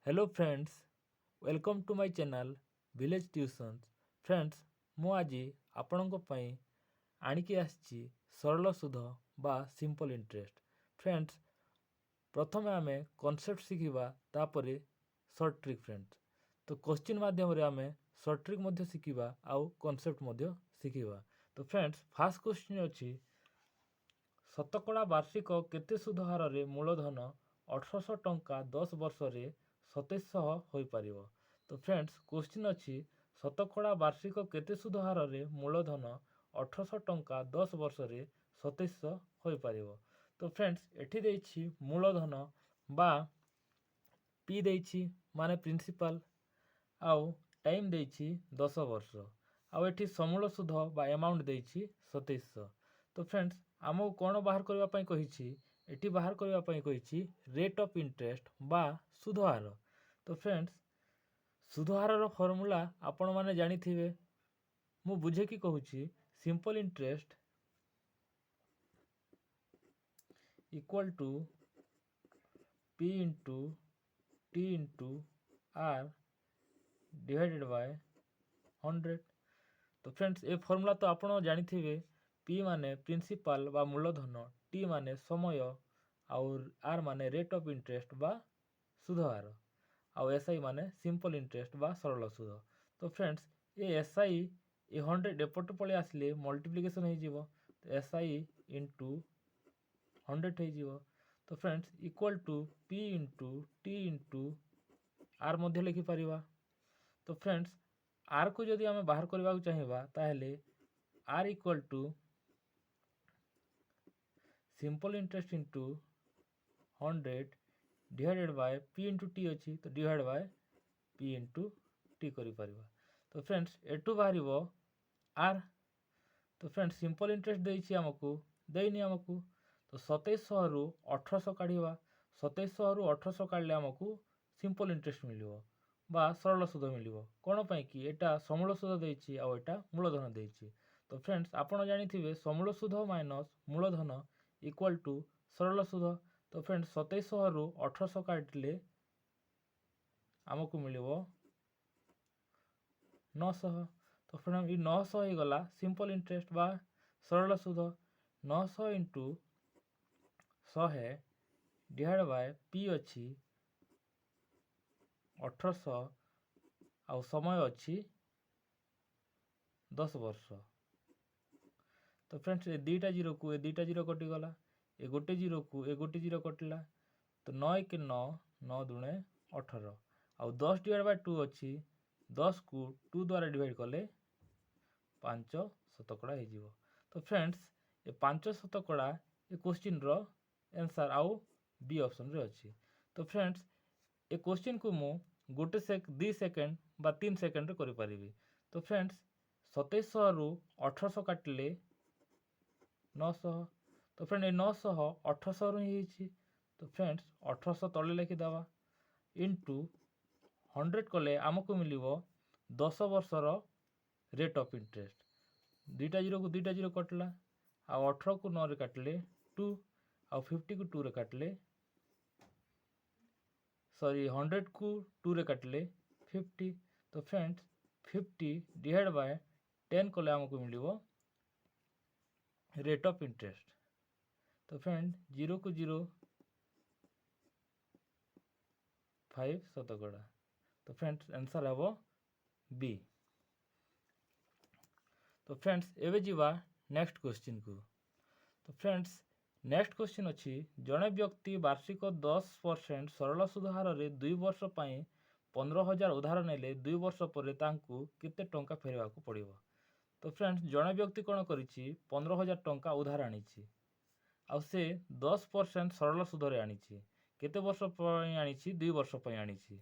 Hello friends, welcome to my channel village tuitions. Friends, ମୁଁ ଆଜି ଆପଣଙ୍କ ପାଇଁ ଆଣିକି ଆସିଛି ସରଳ ସୁଧ ବା ସିମ୍ପଲ୍ ଇଣ୍ଟରେଷ୍ଟ। ଫ୍ରେଣ୍ଡସ୍, ପ୍ରଥମେ ଆମେ କନସେପ୍ଟ ଶିଖିବା, ତାପରେ ସର୍ଟ ଟ୍ରିକ୍। ଫ୍ରେଣ୍ଡସ୍, ତ କୋଶ୍ଚିନ୍ ମାଧ୍ୟମରେ ଆମେ ସର୍ଟ ଟ୍ରିକ୍ ମଧ୍ୟ ଶିଖିବା ଆଉ କନସେପ୍ଟ ମଧ୍ୟ ଶିଖିବା। ତ ଫ୍ରେଣ୍ଡସ୍, ଫାର୍ଷ୍ଟ କୋଶ୍ଚିନ୍ ଅଛି, ଶତକଡ଼ା ବାର୍ଷିକ କେତେ ସୁଧ ହାରରେ ମୂଳଧନ 1800 ଟଙ୍କା 10 ବର୍ଷରେ 2700 ହୋଇପାରିବ? ତ ଫ୍ରେଣ୍ଡସ୍, କୋଶ୍ଚିନ୍ ଅଛି, ଶତକଡ଼ା ବାର୍ଷିକ କେତେ ସୁଧ ହାରରେ ମୂଳଧନ 1800 ଟଙ୍କା 10 ବର୍ଷରେ 2700 ହୋଇପାରିବ? ତ ଫ୍ରେଣ୍ଡସ୍, ଏଠି ଦେଇଛି ମୂଳଧନ ବା ପି ଦେଇଛି ମାନେ ପ୍ରିନ୍ସିପାଲ, ଆଉ ଟାଇମ୍ ଦେଇଛି 10 ବର୍ଷ, ଆଉ ଏଠି ସମୂଳ ସୁଧ ବା ଆମାଉଣ୍ଟ ଦେଇଛି 2700। ତ ଫ୍ରେଣ୍ଡସ୍, ଆମକୁ କ'ଣ ବାହାର କରିବା ପାଇଁ କହିଛି? ଏଠି ବାହାର କରିବା ପାଇଁ କହିଛି ରେଟ୍ ଅଫ୍ ଇଣ୍ଟରେଷ୍ଟ ବା ସୁଧହାର। ତ ଫ୍ରେଣ୍ଡସ୍, ସୁଧହାରର ଫର୍ମୁଲା ଆପଣମାନେ ଜାଣିଥିବେ, ମୁଁ ବୁଝେଇକି କହୁଛି। Simple interest equal to P into T into R divided by 100। ତ ଫ୍ରେଣ୍ଡସ୍, ଏ ଫର୍ମୁଲା ତ ଆପଣ ଜାଣିଥିବେ। ପି ମାନେ ପ୍ରିନ୍ସିପାଲ ବା ମୂଳଧନ, ଟି ମାନେ ସମୟ, ଆଉ ଆର୍ ମାନେ ରେଟ୍ ଅଫ୍ ଇଣ୍ଟରେଷ୍ଟ ବା ସୁଧହାର, ଆଉ ଏସ୍ ଆଇ ମାନେ ସିମ୍ପଲ୍ ଇଣ୍ଟରେଷ୍ଟ ବା ସରଳ ସୁଧ। ତ friends, A S I A 100 ଏପଟ ପଳେଇ ଆସିଲେ ମଲ୍ଟିପ୍ଲିକେସନ୍ ହେଇଯିବ। ତ ଏସ୍ ଆଇ ଇଣ୍ଟୁ 100 ହେଇଯିବ। ତ friends, equal to P into T into ଆର୍ ମଧ୍ୟ ଲେଖିପାରିବା। ତ ଫ୍ରେଣ୍ଡସ୍, ଆର୍କୁ ଯଦି ଆମେ ବାହାର କରିବାକୁ ଚାହିଁବା, ତାହେଲେ R equal to simple interest into 100 divided by P into T ଅଛି, ତ divide by P into T କରିପାରିବା। ତ ଫ୍ରେଣ୍ଡସ୍, ଏଠୁ ବାହାରିବ ଆର୍। ତ ଫ୍ରେଣ୍ଡସ୍, ସିମ୍ପଲ୍ ଇଣ୍ଟରେଷ୍ଟ ଦେଇଛି ଆମକୁ, ଦେଇନି ଆମକୁ। ତ 2700ରୁ 1800 କାଢ଼ିବା। 2700ରୁ 1800 କାଢ଼ିଲେ ଆମକୁ ସିମ୍ପଲ୍ ଇଣ୍ଟରେଷ୍ଟ ମିଳିବ ବା ସରଳ ସୁଧ ମିଳିବ। କ'ଣ ପାଇଁ କି? ଏଟା ସମୂଳ ସୁଧ ଦେଇଛି ଆଉ ଏଟା ମୂଳଧନ ଦେଇଛି। ତ ଫ୍ରେଣ୍ଡସ୍, ଆପଣ ଜାଣିଥିବେ ସମୂଳ ସୁଧ ମାଇନସ୍ ମୂଳଧନ ଇକ୍ୱାଲ୍ ଟୁ ସରଳ ସୁଧ। ତ ଫ୍ରେଣ୍ଡସ୍, 2700ରୁ 1800 କାଟିଲେ ଆମକୁ ମିଳିବ 900। ତ ଫ୍ରେଣ୍ଡସ୍, ଏ 900 ହେଇଗଲା ସିମ୍ପଲ୍ ଇଣ୍ଟରେଷ୍ଟ ବା ସରଳ ସୁଧ। 900 ଇଣ୍ଟୁ 100 ଡିଭାଇଡ଼ ବାୟ ପି ଅଛି 1800 ଆଉ ସମୟ ଅଛି 10 ବର୍ଷ। ତ ଫ୍ରେଣ୍ଡସ୍, ଏ ଦୁଇଟା ଜିରୋକୁ ଏ ଦୁଇଟା ଜିରୋ କଟିଗଲା, ଏ ଗୋଟେ ଜିରୋକୁ ଏ ଗୋଟେ ଜିରୋ କଟିଲା। ତ 9 କେ 9, 9 ଦୁଣେ 18, ଆଉ 10 ଡିଭାଇଡ଼ ବାଇ 2 ଅଛି। 10କୁ 2 ଦ୍ୱାରା ଡିଭାଇଡ଼ କଲେ 5 ଶତକଡ଼ା ହେଇଯିବ। ତ ଫ୍ରେଣ୍ଡସ୍, ଏ 5 ଶତକଡ଼ା ଏ କୋଶ୍ଚିନ୍ର ଆନ୍ସର୍ ଆଉ ବି ଅପସନ୍ରେ ଅଛି। ତ ଫ୍ରେଣ୍ଡସ୍, ଏ କୋଶ୍ଚିନ୍କୁ ମୁଁ 2 ସେକେଣ୍ଡ ବା 3 ସେକେଣ୍ଡରେ କରିପାରିବି। ତ ଫ୍ରେଣ୍ଡସ୍, 2700ରୁ 1800 କାଟିଲେ 900। ତ ଫ୍ରେଣ୍ଡ, ଏ 900 1800ରୁ ହିଁ ହେଇଛି। ତ ଫ୍ରେଣ୍ଡସ୍, 1800 ତଳେ ଲେଖିଦେବା ଇଣ୍ଟୁ 100 କଲେ ଆମକୁ ମିଳିବ 10 ବର୍ଷର ରେଟ୍ ଅଫ୍ ଇଣ୍ଟରେଷ୍ଟ। ଦୁଇଟା ଜିରୋକୁ ଦୁଇଟା ଜିରୋ କଟିଲା, ଆଉ 18କୁ 9ରେ କାଟିଲେ 2, ଆଉ 50କୁ 2ରେ କାଟିଲେ 100କୁ 2ରେ କାଟିଲେ 50। ତ ଫ୍ରେଣ୍ଡସ୍, 50 ଡିଭାଇଡ଼ ବାय 10 କଲେ ଆମକୁ ମିଳିବ ରେଟ୍ ଅଫ୍ ଇଣ୍ଟରେଷ୍ଟ। ତ ଫ୍ରେଣ୍ଡ, 0କୁ 0 5 ଶତକଡ଼ା। ତ ଫ୍ରେଣ୍ଡସ୍, ଆନ୍ସର୍ ହେବ ବି। ତ ଫ୍ରେଣ୍ଡସ୍, ଏବେ ଯିବା ନେକ୍ସଟ କୋଶ୍ଚିନ୍କୁ। ତ ଫ୍ରେଣ୍ଡସ୍, ନେକ୍ସଟ କୋଶ୍ଚିନ୍ ଅଛି, ଜଣେ ବ୍ୟକ୍ତି ବାର୍ଷିକ 10% ସରଳ ସୁଧ ହାରରେ 2 ବର୍ଷ ପାଇଁ 15,000 ଉଧାର ନେଲେ 2 ବର୍ଷ ପରେ ତାଙ୍କୁ କେତେ ଟଙ୍କା ଫେରାଇବାକୁ ପଡ଼ିବ? ତ ଫ୍ରେଣ୍ଡସ୍, ଜଣେ ବ୍ୟକ୍ତି କ'ଣ କରିଛି? 15,000 ଟଙ୍କା ଉଧାର ଆଣିଛି, ଆଉ ସେ 10% ସରଳ ସୁଧରେ ଆଣିଛି। କେତେ ବର୍ଷ ପାଇଁ ଆଣିଛି? 2 ବର୍ଷ ପାଇଁ ଆଣିଛି।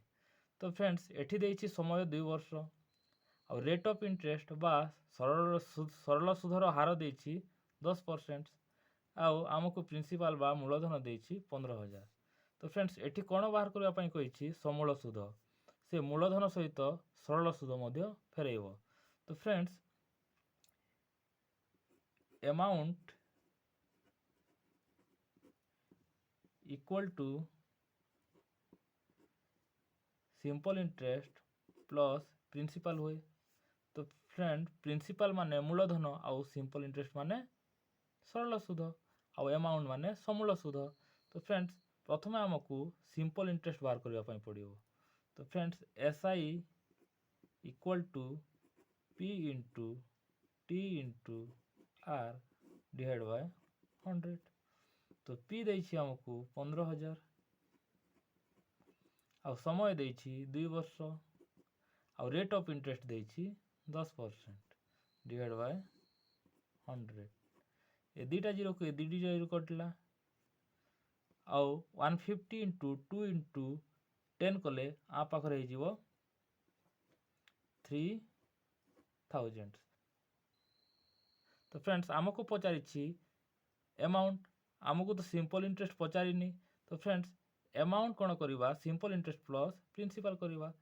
ତ ଫ୍ରେଣ୍ଡସ୍, ଏଠି ଦେଇଛି ସମୟ 2 ବର୍ଷ, ଆଉ ରେଟ୍ ଅଫ୍ ଇଣ୍ଟରେଷ୍ଟ ବା ସରଳ ସୁଧର ହାର ଦେଇଛି 10%, ଆଉ ଆମକୁ ପ୍ରିନ୍ସିପାଲ ବା ମୂଳଧନ ଦେଇଛି 15,000। ତ ଫ୍ରେଣ୍ଡସ୍, ଏଠି କ'ଣ ବାହାର କରିବା ପାଇଁ କହିଛି? ସମୂଳ ସୁଧ। ସେ ମୂଳଧନ ସହିତ ସରଳ ସୁଧ ମଧ୍ୟ ଫେରାଇବ। ତ friends, amount equal to simple interest plus principal हुए। तो फ्रेंड प्रिंसिपल माने मूलधन आउ सिंपल इंटरेस्ट माने सरल सुध आउ अमाउंट माने समूल सुध। तो फ्रेंड्स प्रथम आमको सिंपल इंटरेस्ट बाहर करने पड़ो। तो friends SI equal to P into T into R divide by 100। तो P देछि हमको 15,000 आउ समय देछि 2 वर्ष आउ रेट ऑफ इंटरेस्ट देछि 10% डिवाइड बाय 100। ए दुटा जीरो को ए दुटी जीरो कटला आउ 150 इंटू 2 इंटू 10 कले आ पाखरे हो 3000। तो फ्रेंड्स आमको पचारि अमाउंट, आमको तो सिंपल इंटरेस्ट पचारिनी। तो फ्रेंड्स अमाउंट कौन करवा सिंपल इंटरेस्ट प्लस प्रिंसिपल करवा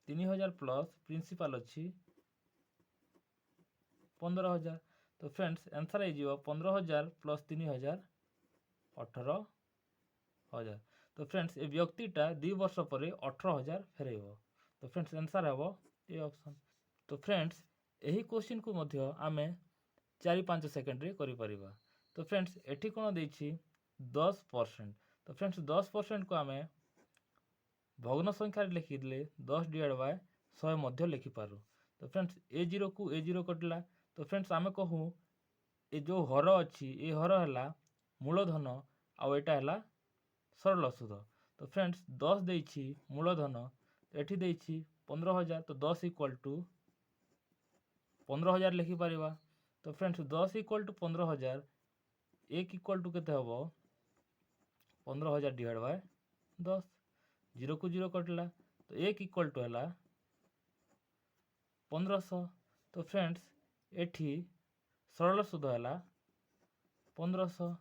3000 प्लस प्रिंसिपल अच्छी 15,000। तो फ्रेंड्स आंसर हो 15,000 प्लस 3,000 18,000। तो फ्रेंड्स ए व्यक्तिटा 2 वर्ष पर 18,000 फेरब। तो फ्रेंड्स आंसर हम ए ऑप्शन। तो फ्रेंड्स यही क्वेश्चन को मध्य आमे 4-5 सेकेंड रे करि परिबा। तो फ्रेंड्स एठी कोन देछि 10%। तो फ्रेंड्स 10% को आमे भग्न संख्या रे लिखि दिले 10 डिवाइड बाय 100 मध्य लिखि पारु। तो फ्रेंड्स A0 को A0 कटला। तो फ्रेंड्स आमे कहूँ ए जो हर अच्छी ए हर है मूलधन आउ एटा है सरल सुध। तो फ्रेंड्स 10 देछि मूलधन एठी देछि 15,000। तो 10 इक्वल टू 15,000 लिखि पारिबा। तो friends 10 equal to 15,000 1 equal to केते हबो 15,000 डिवाइड बाय 10। 0 को 0 कटला। तो 1 इक्वल टू है 1500। तो फ्रेंड्स एठी सरल सुध है 1500।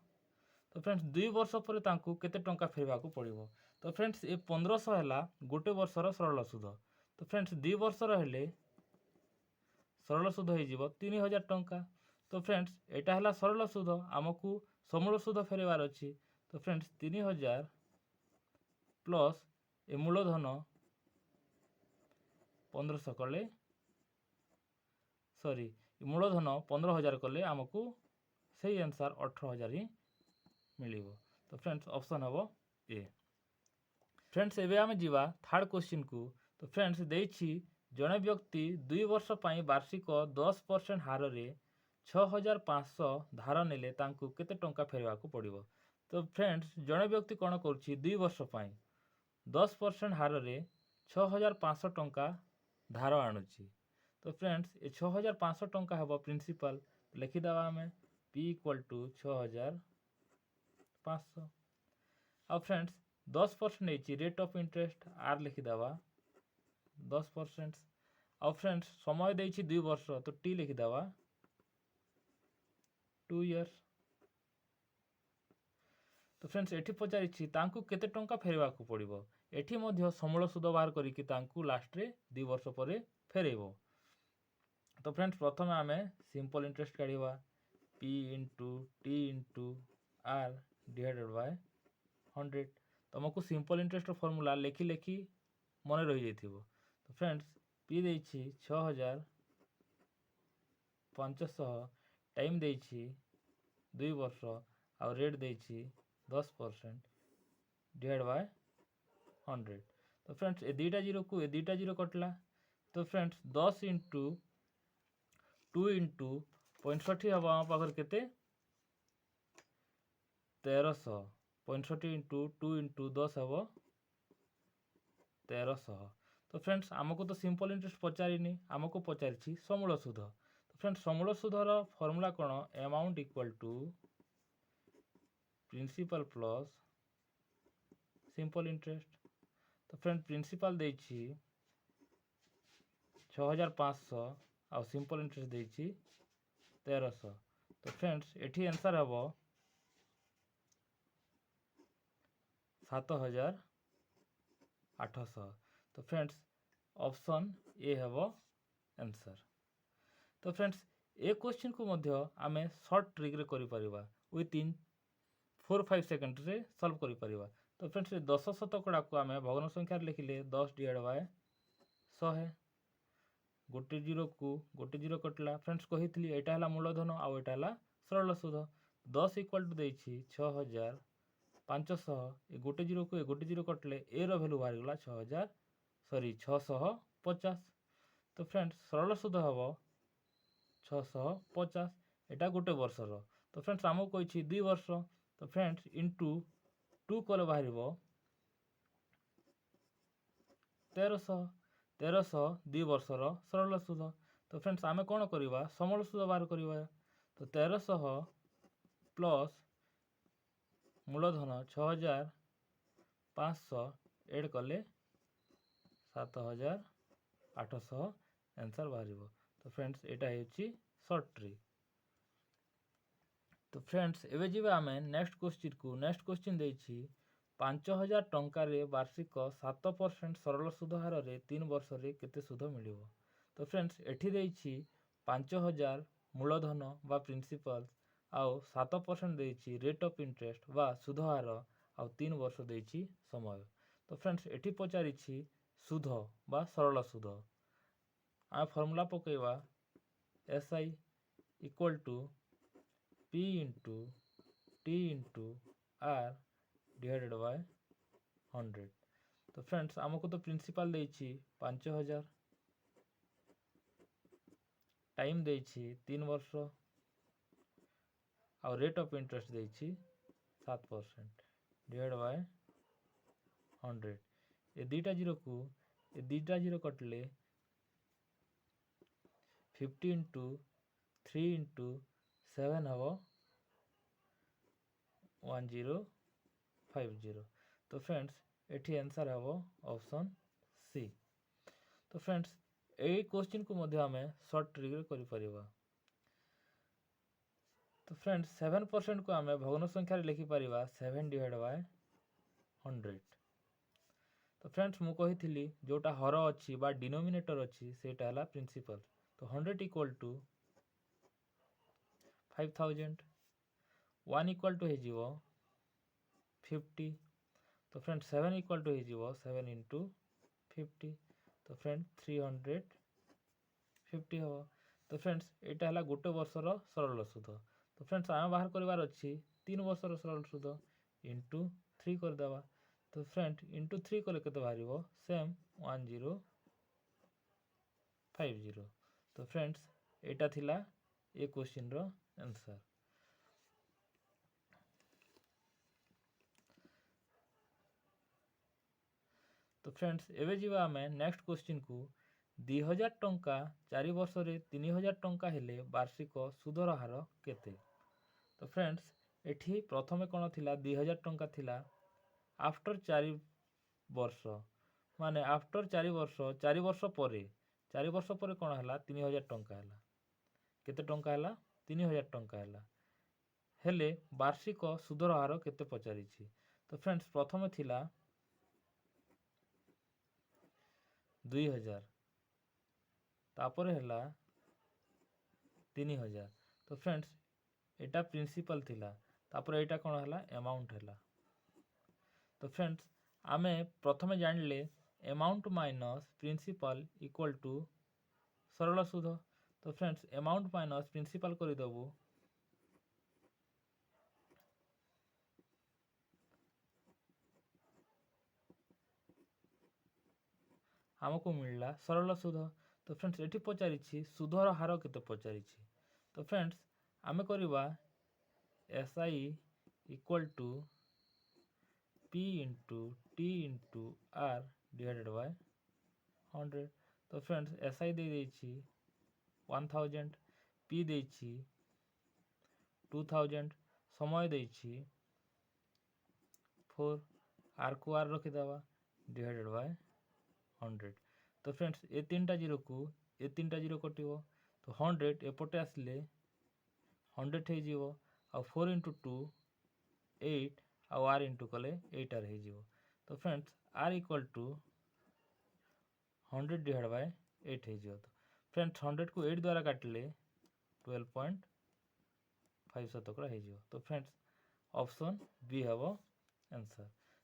तो फ्रेंड्स 2 वर्ष पर तांकु केते टंका फेरबा को पड़िबो। तो फ्रेंड्स ए 1500 है गोटे वर्षर सरल सुध। तो फ्रेंड्स 2 वर्षर हेले सरल सुध हो 3,000 टंका। तो फ्रेंड्स एटा है सरल सुध, आमको समूल सुध फेरबार अच्छी। तो फ्रेंड्स 3,000 प्लस ए मूलधन 1500 कले सॉरी मूलधन 15,000 कले आमको सही आंसर 18,000 ही मिलिबो। तो फ्रेंड्स ऑप्शन हम ए। फ्रेंड्स एबे आमे जीवा थर्ड क्वेश्चन को। तो फ्रेंड्स देछि जड़े व्यक्ति 2 वर्ष पाई वार्षिक 10% हार रे 6,500 धार नेले तांकु केते टंका फेरबा को पड़िबो। तो फ्रेंड्स जड़े व्यक्ति कौन करुछि 2 वर्ष पाई 10% हार रे 6,500 टंका धार आणुछि। तो फ्रेंड्स ए 6,500 टंका हेबो प्रिंसिपल। लिखिदेवा आमे P इक्वल टू 6,500 और फ्रेंड्स 10% नहीं रेट ऑफ इंटरेस्ट आर लिखिदेवा 10%। और फ्रेंड्स समय देछि 2 वर्ष तो T लिखिदेवा 2 इयर्स। तो फ्रेंड्स एठी पचारिछि तांकु केते टंका फेरबा को पड़िबो। एठी मध्य समूल सुध बाहर करिकि तांकु लास्ट रे 2 वर्ष पर फेरेबो। तो फ्रेंड्स प्रथम आमे सिंपल इंटरेस्ट काढिबा P into T into R divided by 100। तुमको सिंपल इंटरेस्ट फॉर्मूला लेखि लेखि मन रही जाइथिबो। तो फ्रेंड्स P देछि 6,500 टाइम देछि 2 वर्ष और रेट देछि 10% डिवाइड बाय 100। तो फ्रेंड्स ए दुटा जीरो को ए दुटा जीरो कटला। तो फ्रेंड्स 10 इंटू 2 इंटू 65 हम आम पाखर केते 1300। 65 इंटू 2 इंटू 10 हम 1300। तो फ्रेंड्स आमको तो सिंपल इंटरेस्ट पचारिनी, आमको पचारि समूल सुध। तो फ्रेंड्स समूल सुधर फॉर्मूला कौन amount equal to principal plus simple interest. तो फ्रेंड प्रिंसिपल देछि 6,500 और सिंपल इंटरेस्ट देछि 1300। तो फ्रेंड्स एठी आंसर हम 7,800। तो फ्रेंड्स ऑप्शन ए हम आंसर। तो फ्रेंड्स ए क्वेश्चन को मध्य आमे शॉर्ट ट्रिक रे करि परिबा विथ इन 4-5 सेकंड रे सॉल्व करि परिबा। तो फ्रेंड्स 10 शतकड़ा को आम भग्न संख्यार लिखिले 10 डिवाइड बाय 100 गोटे जीरो को गोटे जीरो कटला फ्रेंड्स कही एटा है मूलधन आउ एटा है सरल सुध 10 इक्वाल टू देछि 6500 ए गोटे जीरो को ए गोटे जीरो कटले ए रो वैल्यू बाहर गला 650 तो फ्रेंड्स सरल सुध हम 650 एटा गोटे वर्षर तो फ्रेंड्स आमको कही 2 वर्ष तो फ्रेंड्स इंटू 2 कले बाहर 1300 2 वर्षर सरल सुध तो फ्रेंड्स आम कौन करवा समल सुध बाहर करवा तो 1300 प्लस मूलधन 6500 एड कले 7800 आंसर बाहर तो फ्रेंड्स एटा होची शॉर्ट ट्रिक। तो फ्रेंड्स एवं जी आम नेक्स्ट क्वेश्चन को नेक्स्ट क्वेश्चन देछि 5000 टंकार वार्षिक 7% सरल सुध हार रे 3 वर्ष रे केते सुध मिलिबो तो फ्रेंड्स एठी देछि 5000 मूलधन बा प्रिंसिपल आउ 7% देछि रेट ऑफ इंटरेस्ट बा सुध हार आउ 3 वर्ष देछि समय तो फ्रेंड्स एठी पचारिछि सुध बा सरल सुध आ फॉर्मूला पकेवा SI equal to P into T into R divided by 100 तो फ्रेंड्स आमको तो प्रिंसिपल देछि 5000 टाइम देछि 3 वर्ष और रेट ऑफ इंटरेस्ट देछि 7% डिवाइड बाय 100 ए दुईटा जीरो को ए दुईटा जीरो कटले 50 इंटू 3 इंटू 7 हम 1050 तो फ्रेंड्स एठी आंसर हम ऑप्शन सी। तो फ्रेंड्स ए क्वेश्चन को मध्य आम शॉर्ट ट्रिक कर परिबा तो फ्रेंड्स 7% को आम भग्न संख्यार लिखिपर 7 डिवाइड बाय 100 तो फ्रेंड्स मु कही जोटा हर अच्छी बा डिनोमिनेटर अच्छी सेटा है प्रिंसिपल तो 100 इक्वल टू 5000 1 इक्वल टू हो 50 तो फ्रेंड्स 7 इक्वल टू हो 7 इंटू 50 तो फ्रेंड्स 350 हम तो फ्रेंड्स यहाँ है गोटे वर्षर सरल सुध तो फ्रेंड्स आम बाहर करार अच्छी 3 वर्षर सरल सुध इंटू 3 करदे तो फ्रेंड इंटू 3 कले के बाहर सेम 1050 तो फ्रेंड्स एटा थिला ए क्वेश्चन रो आंसर। तो फ्रेंड्स एवं जीवा आम नेक्स्ट क्वेश्चन को 2000 टंका 4 वर्ष रे 3000 टंका हेले वार्षिक सुधर हार केते तो फ्रेंड्स एठी प्रथमे कौन थिला 2000 टंका थिला आफ्टर 4 वर्ष माने आफ्टर 4 वर्ष पर कौन है 3000 टंका है केते टंका है 3000 टंका है हेले वार्षिक सुधर हार केते पचारि तो फ्रेंड्स प्रथमे थिला 2000 तापर है 3000 तो फ्रेंड्स एटा प्रिंसिपल थिला तापर एटा कौन है अमाउंट है तो फ्रेंड्स आमे प्रथमे जानले amount minus principal equal to सरल सुध तो फ्रेंड्स अमाउंट माइनस प्रिंसिपल करदेबू आमको मिलला सरल सुध तो फ्रेंड्स एटी पचारि सुधर हार केते पचारि तो फ्रेंड्स आमे करवा SI equal to P into T into R divided by 100 तो फ्रेंड्स SI दे 1000 P दे 2000 समय दे 4 R को R रखीदे डिवाइडेड बाय 100 तो फ्रेंड्स ए 3टा जीरो को ए 3टा जीरो कटिवो तो 100 एपटे आसले 100 हो आ 4 इंटू 2 8 आउ R इंटू कले 8 R हो तो friends R equal to 100 divide by 8 हो तो फ्रेंड्स 100 को 8 द्वारा काटिले 12.5 शतकड़ा हो तो फ्रेंड्स ऑप्शन बी हम आंसर।